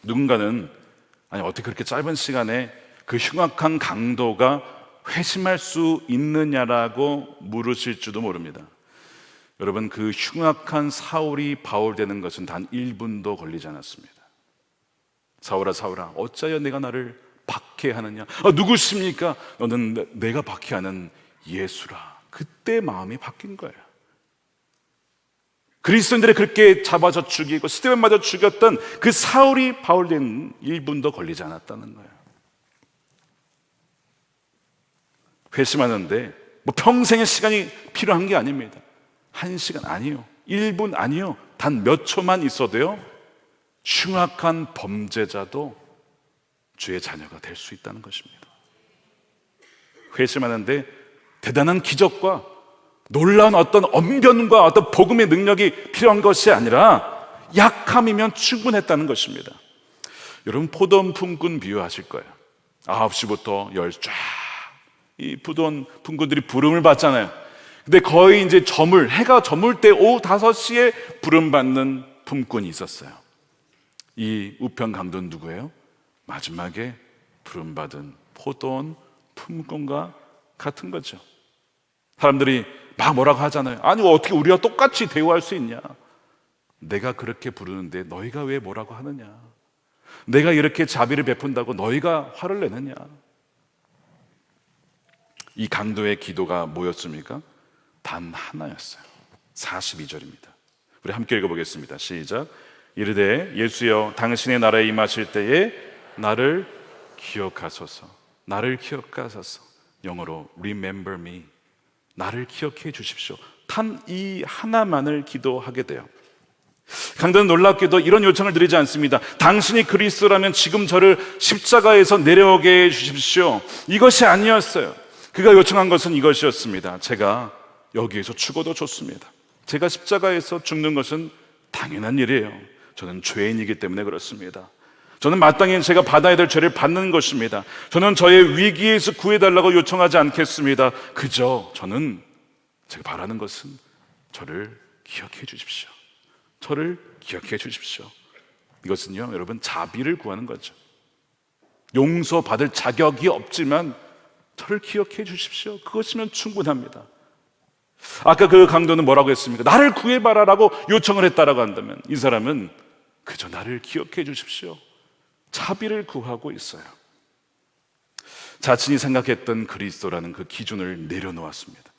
누군가는 아니, 어떻게 그렇게 짧은 시간에 그 흉악한 강도가 회심할 수 있느냐라고 물으실지도 모릅니다. 여러분, 그 흉악한 사울이 바울되는 것은 단 1분도 걸리지 않았습니다. 사울아, 사울아, 어찌하여 내가 나를 박해하느냐? 누구십니까? 너는 내가 박해하는 예수라. 그때 마음이 바뀐 거예요. 그리스도인들을 그렇게 잡아서 죽이고 스데반마저 죽였던 그 사울이 바울된 1분도 걸리지 않았다는 거예요. 회심하는데 뭐 평생의 시간이 필요한 게 아닙니다. 1시간 아니요, 1분 아니요, 단 몇 초만 있어도요, 흉악한 범죄자도 주의 자녀가 될 수 있다는 것입니다. 회심하는데 대단한 기적과 놀라운 어떤 언변과 어떤 복음의 능력이 필요한 것이 아니라 약함이면 충분했다는 것입니다. 여러분, 포도원 품꾼 비유하실 거예요. 9시부터 10시 쫙 이 포도원 품꾼들이 부름을 받잖아요. 근데 거의 이제 해가 저물 때 오후 5시에 부름받는 품꾼이 있었어요. 이 우편 강도는 누구예요? 마지막에 부름받은 포도원 품꾼과 같은 거죠. 사람들이 막 뭐라고 하잖아요. 아니, 어떻게 우리와 똑같이 대우할 수 있냐? 내가 그렇게 부르는데 너희가 왜 뭐라고 하느냐? 내가 이렇게 자비를 베푼다고 너희가 화를 내느냐? 이 강도의 기도가 뭐였습니까? 단 하나였어요. 42절입니다. 우리 함께 읽어보겠습니다. 시작. 이르되 예수여, 당신의 나라에 임하실 때에 나를 기억하소서. 나를 기억하소서. 영어로 remember me. 나를 기억해 주십시오. 단 이 하나만을 기도하게 돼요. 강도는 놀랍게도 이런 요청을 드리지 않습니다. 당신이 그리스도라면 지금 저를 십자가에서 내려오게 해 주십시오. 이것이 아니었어요. 그가 요청한 것은 이것이었습니다. 제가 여기에서 죽어도 좋습니다. 제가 십자가에서 죽는 것은 당연한 일이에요. 저는 죄인이기 때문에 그렇습니다. 저는 마땅히 제가 받아야 될 죄를 받는 것입니다. 저는 저의 위기에서 구해달라고 요청하지 않겠습니다. 그저 저는 제가 바라는 것은 저를 기억해 주십시오. 저를 기억해 주십시오. 이것은요, 여러분, 자비를 구하는 거죠. 용서받을 자격이 없지만 저를 기억해 주십시오. 그것이면 충분합니다. 아까 그 강도는 뭐라고 했습니까? 나를 구해봐라라고 요청을 했다라고 한다면 이 사람은 그저 나를 기억해 주십시오. 자비를 구하고 있어요. 자신이 생각했던 그리스도라는 그 기준을 내려놓았습니다.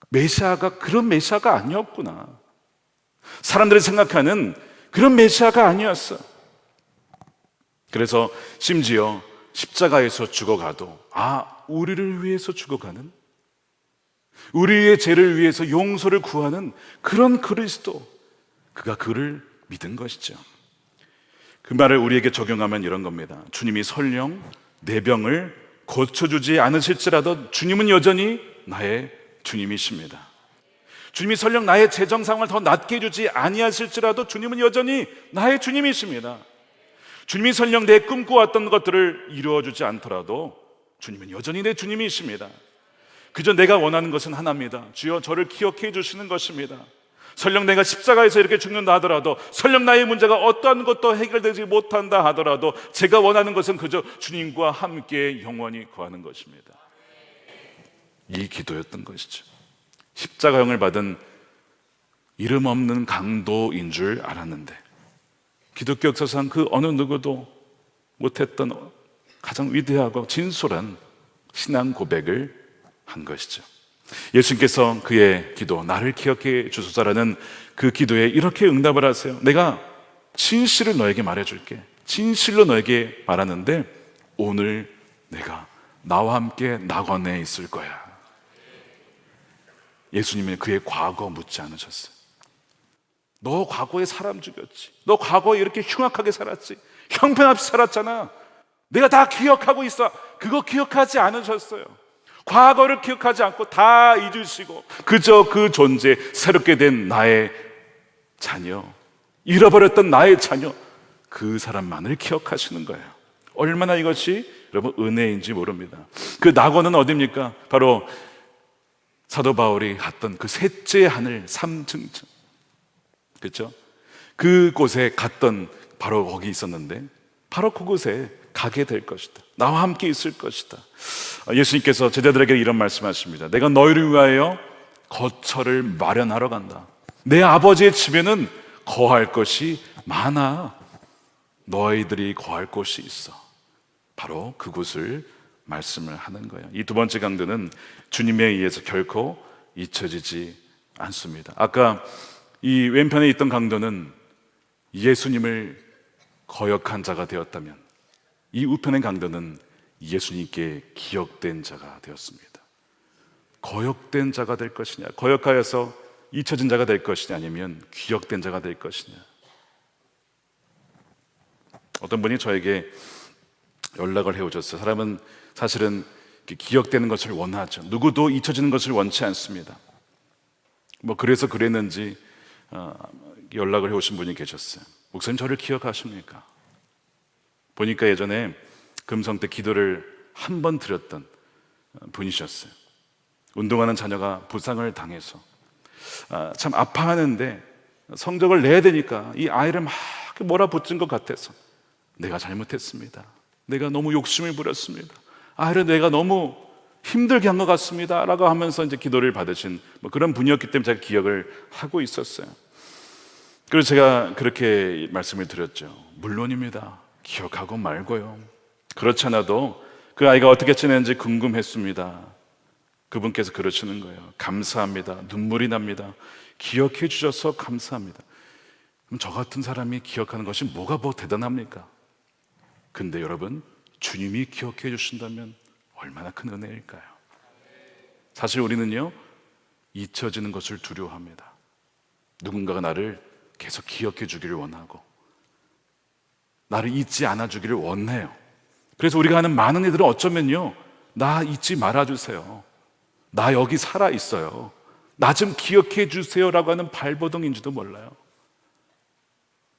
메시아가 그런 메시아가 아니었구나. 사람들이 생각하는 그런 메시아가 아니었어. 그래서 심지어 십자가에서 죽어가도 우리를 위해서 죽어가는, 우리의 죄를 위해서 용서를 구하는 그런 그리스도, 그가 그를 믿은 것이죠. 그 말을 우리에게 적용하면 이런 겁니다. 주님이 설령 내 병을 고쳐주지 않으실지라도 주님은 여전히 나의 주님이십니다. 주님이 설령 나의 재정 상황을 더 낫게 해주지 아니하실지라도 주님은 여전히 나의 주님이십니다. 주님이 설령 내 꿈꿔왔던 것들을 이루어주지 않더라도 주님은 여전히 내 주님이십니다. 그저 내가 원하는 것은 하나입니다. 주여, 저를 기억해 주시는 것입니다. 설령 내가 십자가에서 이렇게 죽는다 하더라도, 설령 나의 문제가 어떠한 것도 해결되지 못한다 하더라도 제가 원하는 것은 그저 주님과 함께 영원히 거하는 것입니다. 이 기도였던 것이죠. 십자가형을 받은 이름 없는 강도인 줄 알았는데 기독교 역사상 그 어느 누구도 못했던 가장 위대하고 진솔한 신앙 고백을 한 것이죠. 예수님께서 그의 기도, 나를 기억해 주소서라는 그 기도에 이렇게 응답을 하세요. 내가 진실을 너에게 말해줄게. 진실로 너에게 말하는데 오늘 내가 나와 함께 낙원에 있을 거야. 예수님은 그의 과거 묻지 않으셨어요. 너 과거에 사람 죽였지. 너 과거에 이렇게 흉악하게 살았지. 형편없이 살았잖아. 내가 다 기억하고 있어. 그거 기억하지 않으셨어요. 과거를 기억하지 않고 다 잊으시고 그저 그 존재, 새롭게 된 나의 자녀, 잃어버렸던 나의 자녀, 그 사람만을 기억하시는 거예요. 얼마나 이것이 여러분 은혜인지 모릅니다. 그 낙원은 어디입니까? 바로 사도 바울이 갔던 그 셋째 하늘 3층, 그렇죠? 그곳에 갔던 바로 거기 있었는데 바로 그곳에 가게 될 것이다. 나와 함께 있을 것이다. 예수님께서 제자들에게 이런 말씀하십니다. 내가 너희를 위하여 거처를 마련하러 간다. 내 아버지의 집에는 거할 것이 많아. 너희들이 거할 곳이 있어. 바로 그곳을 말씀을 하는 거예요. 이 두 번째 강도는 주님에 의해서 결코 잊혀지지 않습니다. 아까 이 왼편에 있던 강도는 예수님을 거역한 자가 되었다면 이 우편의 강도는 예수님께 기억된 자가 되었습니다. 거역된 자가 될 것이냐, 거역하여서 잊혀진 자가 될 것이냐, 아니면 기억된 자가 될 것이냐. 어떤 분이 저에게 연락을 해오셨어요. 사람은 사실은 기억되는 것을 원하죠. 누구도 잊혀지는 것을 원치 않습니다. 그래서 그랬는지 연락을 해오신 분이 계셨어요. 목사님, 저를 기억하십니까? 보니까 예전에 금성 때 기도를 한 번 드렸던 분이셨어요. 운동하는 자녀가 부상을 당해서 참 아파하는데 성적을 내야 되니까 이 아이를 막 몰아붙인 것 같아서 내가 잘못했습니다. 내가 너무 욕심을 부렸습니다. 아이를 내가 너무 힘들게 한 것 같습니다 라고 하면서 이제 기도를 받으신 그런 분이었기 때문에 제가 기억을 하고 있었어요. 그래서 제가 그렇게 말씀을 드렸죠. 물론입니다. 기억하고 말고요. 그렇지 않아도 그 아이가 어떻게 지내는지 궁금했습니다. 그분께서 그러시는 거예요. 감사합니다. 눈물이 납니다. 기억해 주셔서 감사합니다. 그럼 저 같은 사람이 기억하는 것이 뭐가 대단합니까? 근데 여러분, 주님이 기억해 주신다면 얼마나 큰 은혜일까요? 사실 우리는요, 잊혀지는 것을 두려워합니다. 누군가가 나를 계속 기억해 주기를 원하고 나를 잊지 않아 주기를 원해요. 그래서 우리가 하는 많은 일들은 어쩌면요, 나 잊지 말아주세요, 나 여기 살아있어요, 나 좀 기억해 주세요 라고 하는 발버둥인지도 몰라요.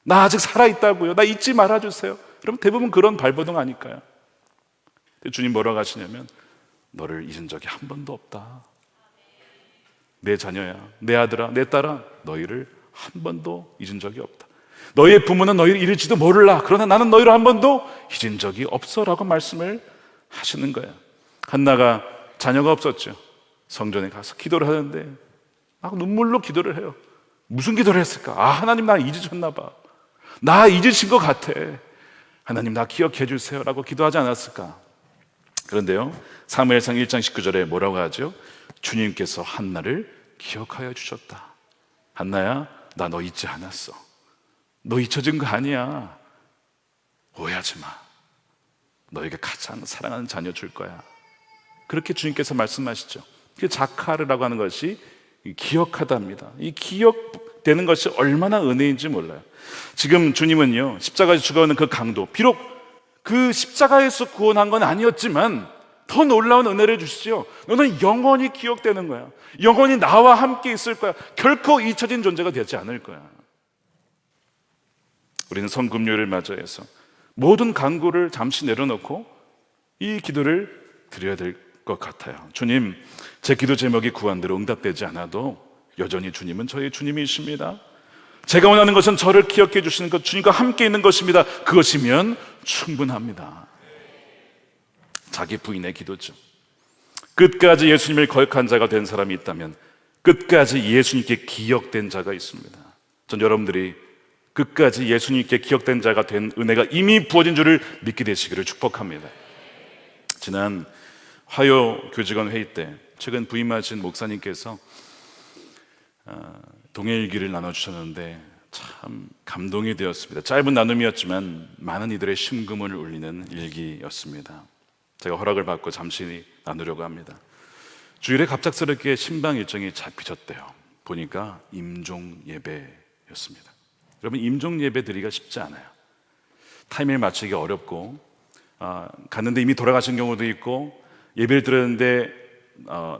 나 아직 살아있다고요, 나 잊지 말아주세요. 그럼 대부분 그런 발버둥 아닐까요? 주님 뭐라고 하시냐면, 너를 잊은 적이 한 번도 없다. 내 자녀야, 내 아들아, 내 딸아, 너희를 한 번도 잊은 적이 없다. 너희의 부모는 너희를 잃을지도 몰라. 그러나 나는 너희를 한 번도 잊은 적이 없어 라고 말씀을 하시는 거예요. 한나가 자녀가 없었죠. 성전에 가서 기도를 하는데 막 눈물로 기도를 해요. 무슨 기도를 했을까? 하나님 나 잊으셨나 봐. 나 잊으신 것 같아. 하나님 나 기억해 주세요 라고 기도하지 않았을까? 그런데요, 사무엘상 1장 19절에 뭐라고 하죠? 주님께서 한나를 기억하여 주셨다. 한나야, 나 너 잊지 않았어. 너 잊혀진 거 아니야. 오해하지 마. 너에게 가장 사랑하는 자녀 줄 거야. 그렇게 주님께서 말씀하시죠. 그 자카르라고 하는 것이 기억하다입니다. 이 기억되는 것이 얼마나 은혜인지 몰라요. 지금 주님은요, 십자가에서 죽어오는 그 강도, 비록 그 십자가에서 구원한 건 아니었지만 더 놀라운 은혜를 주시죠. 너는 영원히 기억되는 거야. 영원히 나와 함께 있을 거야. 결코 잊혀진 존재가 되지 않을 거야. 우리는 성금요일을 맞이해서 모든 간구를 잠시 내려놓고 이 기도를 드려야 될 것 같아요. 주님, 제 기도 제목이 구한대로 응답되지 않아도 여전히 주님은 저의 주님이십니다. 제가 원하는 것은 저를 기억해 주시는 것, 주님과 함께 있는 것입니다. 그것이면 충분합니다. 자기 부인의 기도죠. 끝까지 예수님을 거역한 자가 된 사람이 있다면 끝까지 예수님께 기억된 자가 있습니다. 전 여러분들이 끝까지 예수님께 기억된 자가 된 은혜가 이미 부어진 줄을 믿게 되시기를 축복합니다. 지난 화요 교직원 회의 때 최근 부임하신 목사님께서 동해일기를 나눠주셨는데 참 감동이 되었습니다. 짧은 나눔이었지만 많은 이들의 심금을 울리는 일기였습니다. 제가 허락을 받고 잠시 나누려고 합니다. 주일에 갑작스럽게 신방 일정이 잡히셨대요. 보니까 임종 예배였습니다. 여러분, 임종 예배 드리기가 쉽지 않아요. 타이밍을 맞추기가 어렵고 갔는데 이미 돌아가신 경우도 있고, 예배를 드렸는데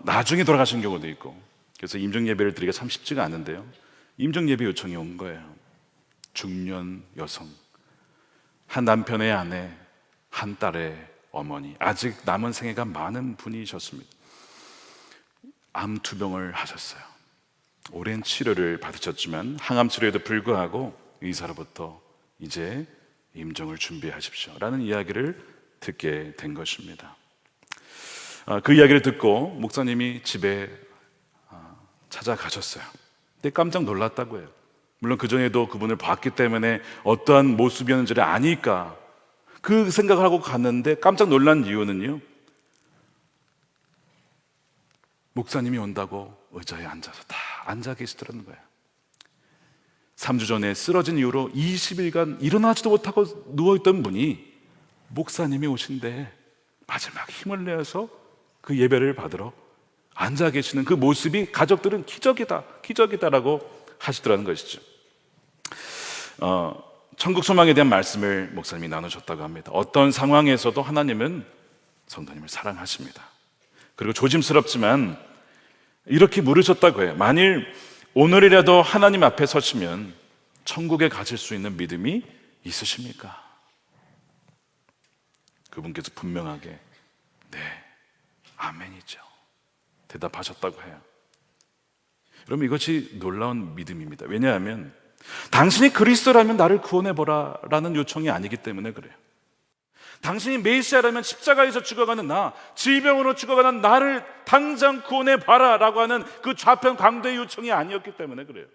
나중에 돌아가신 경우도 있고, 그래서 임종 예배를 드리기가 참 쉽지가 않은데요, 임종 예배 요청이 온 거예요. 중년 여성, 한 남편의 아내, 한 딸의 어머니, 아직 남은 생애가 많은 분이셨습니다. 암 투병을 하셨어요. 오랜 치료를 받으셨지만 항암 치료에도 불구하고 의사로부터 이제 임종을 준비하십시오 라는 이야기를 듣게 된 것입니다. 그 이야기를 듣고 목사님이 집에 찾아가셨어요. 근데 깜짝 놀랐다고 해요. 물론 그전에도 그분을 봤기 때문에 어떠한 모습이었는지를 아니까 그 생각을 하고 갔는데 깜짝 놀란 이유는요, 목사님이 온다고 의자에 앉아서 다 앉아 계시더라는 거예요. 3주 전에 쓰러진 이후로 20일간 일어나지도 못하고 누워있던 분이 목사님이 오신데 마지막 힘을 내어서 그 예배를 받으러 앉아 계시는 그 모습이 가족들은 기적이다, 기적이다라고 하시더라는 것이죠. 천국 소망에 대한 말씀을 목사님이 나누셨다고 합니다. 어떤 상황에서도 하나님은 성도님을 사랑하십니다. 그리고 조심스럽지만 이렇게 물으셨다고 해요. 만일 오늘이라도 하나님 앞에 서시면 천국에 가실 수 있는 믿음이 있으십니까? 그분께서 분명하게 네, 아멘이죠, 대답하셨다고 해요. 여러분, 이것이 놀라운 믿음입니다. 왜냐하면 당신이 그리스도라면 나를 구원해보라 라는 요청이 아니기 때문에 그래요. 당신이 메시아라면 십자가에서 죽어가는 나, 질병으로 죽어가는 나를 당장 구원해봐라 라고 하는 그 좌편 강도의 요청이 아니었기 때문에 그래요.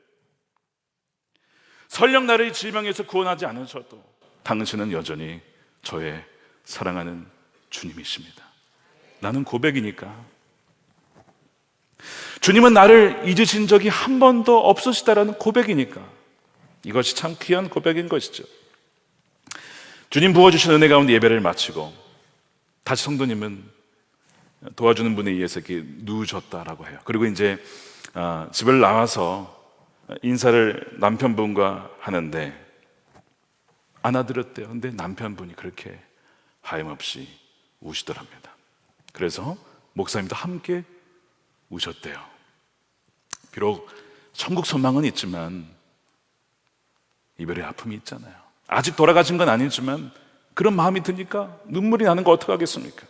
설령 나를 질병에서 구원하지 않으셔도 당신은 여전히 저의 사랑하는 주님이십니다. 나는 고백이니까. 주님은 나를 잊으신 적이 한 번도 없으시다라는 고백이니까. 이것이 참 귀한 고백인 것이죠. 주님 부어주신 은혜 가운데 예배를 마치고 다시 성도님은 도와주는 분에 의해서 이렇게 누우셨다라고 해요. 그리고 이제 집을 나와서 인사를 남편분과 하는데 안아드렸대요. 근데 남편분이 그렇게 하염없이 우시더랍니다. 그래서 목사님도 함께 우셨대요. 비록 천국 소망은 있지만 이별의 아픔이 있잖아요. 아직 돌아가신 건 아니지만 그런 마음이 드니까 눈물이 나는 거 어떡하겠습니까?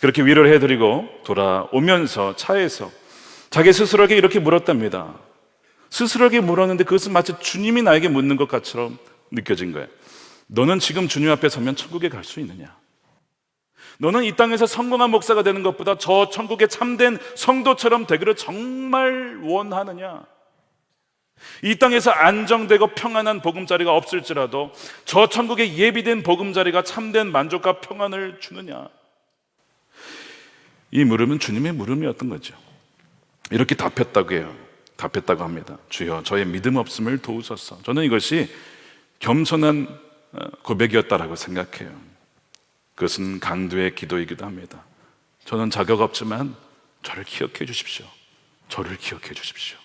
그렇게 위로를 해드리고 돌아오면서 차에서 자기 스스로에게 이렇게 물었답니다. 스스로에게 물었는데 그것은 마치 주님이 나에게 묻는 것 같처럼 느껴진 거예요. 너는 지금 주님 앞에 서면 천국에 갈 수 있느냐? 너는 이 땅에서 성공한 목사가 되는 것보다 저 천국에 참된 성도처럼 되기를 정말 원하느냐? 이 땅에서 안정되고 평안한 보금자리가 없을지라도 저 천국에 예비된 보금자리가 참된 만족과 평안을 주느냐? 이 물음은 주님의 물음이었던 거죠. 이렇게 답했다고 합니다. 주여, 저의 믿음 없음을 도우소서. 저는 이것이 겸손한 고백이었다라고 생각해요. 그것은 강도의 기도이기도 합니다. 저는 자격 없지만 저를 기억해 주십시오. 저를 기억해 주십시오.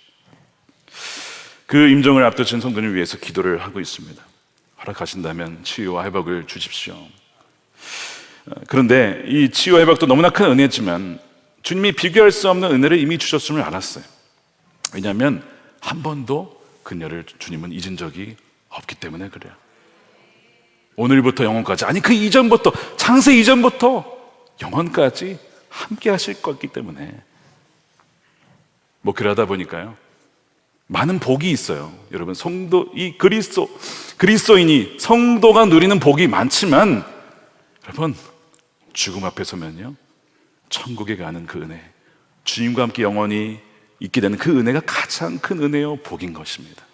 그 임종을 앞두신 성도님을 위해서 기도를 하고 있습니다. 허락하신다면 치유와 회복을 주십시오. 그런데 이 치유와 회복도 너무나 큰 은혜지만 주님이 비교할 수 없는 은혜를 이미 주셨음을 알았어요. 왜냐하면 한 번도 그녀를 주님은 잊은 적이 없기 때문에 그래요. 오늘부터 영원까지, 아니 그 이전부터, 창세 이전부터 영원까지 함께 하실 거기 때문에. 목회를 하다 보니까요, 많은 복이 있어요. 여러분, 이 그리스도인이 성도가 누리는 복이 많지만 여러분, 죽음 앞에 서면요, 천국에 가는 그 은혜, 주님과 함께 영원히 있게 되는 그 은혜가 가장 큰 은혜요 복인 것입니다.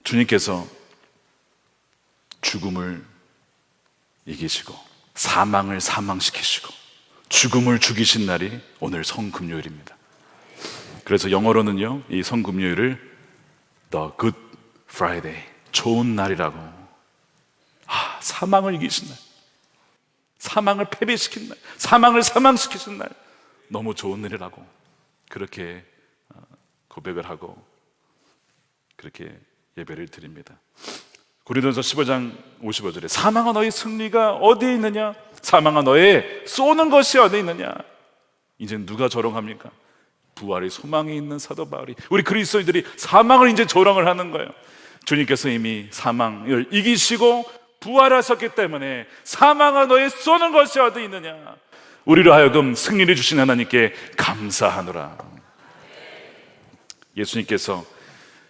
주님께서 죽음을 이기시고 사망을 사망시키시고 죽음을 죽이신 날이 오늘 성금요일입니다. 그래서 영어로는요, 이 성금요일을 The Good Friday, 좋은 날이라고. 사망을 이기신 날, 사망을 패배시킨 날, 사망을 사망시키신 날, 너무 좋은 날이라고 그렇게 고백을 하고 그렇게 예배를 드립니다. 고린도전서 15장 55절에 사망아 너의 승리가 어디에 있느냐? 사망아 너의 쏘는 것이 어디에 있느냐? 이제 누가 조롱합니까? 부활의 소망이 있는 사도 바울이, 우리 그리스도인들이 사망을 이제 조롱을 하는 거예요. 주님께서 이미 사망을 이기시고 부활하셨기 때문에 사망아 너의 쏘는 것이 어디 있느냐? 우리로 하여금 승리를 주신 하나님께 감사하노라. 예수님께서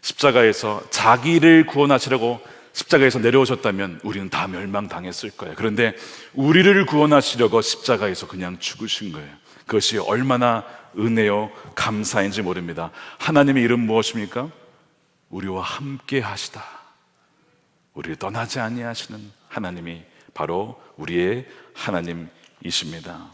십자가에서 자기를 구원하시려고 십자가에서 내려오셨다면 우리는 다 멸망당했을 거예요. 그런데 우리를 구원하시려고 십자가에서 그냥 죽으신 거예요. 그것이 얼마나 은혜요 감사인지 모릅니다. 하나님의 이름 무엇입니까? 우리와 함께 하시다. 우리를 떠나지 아니하시는 하나님이 바로 우리의 하나님이십니다.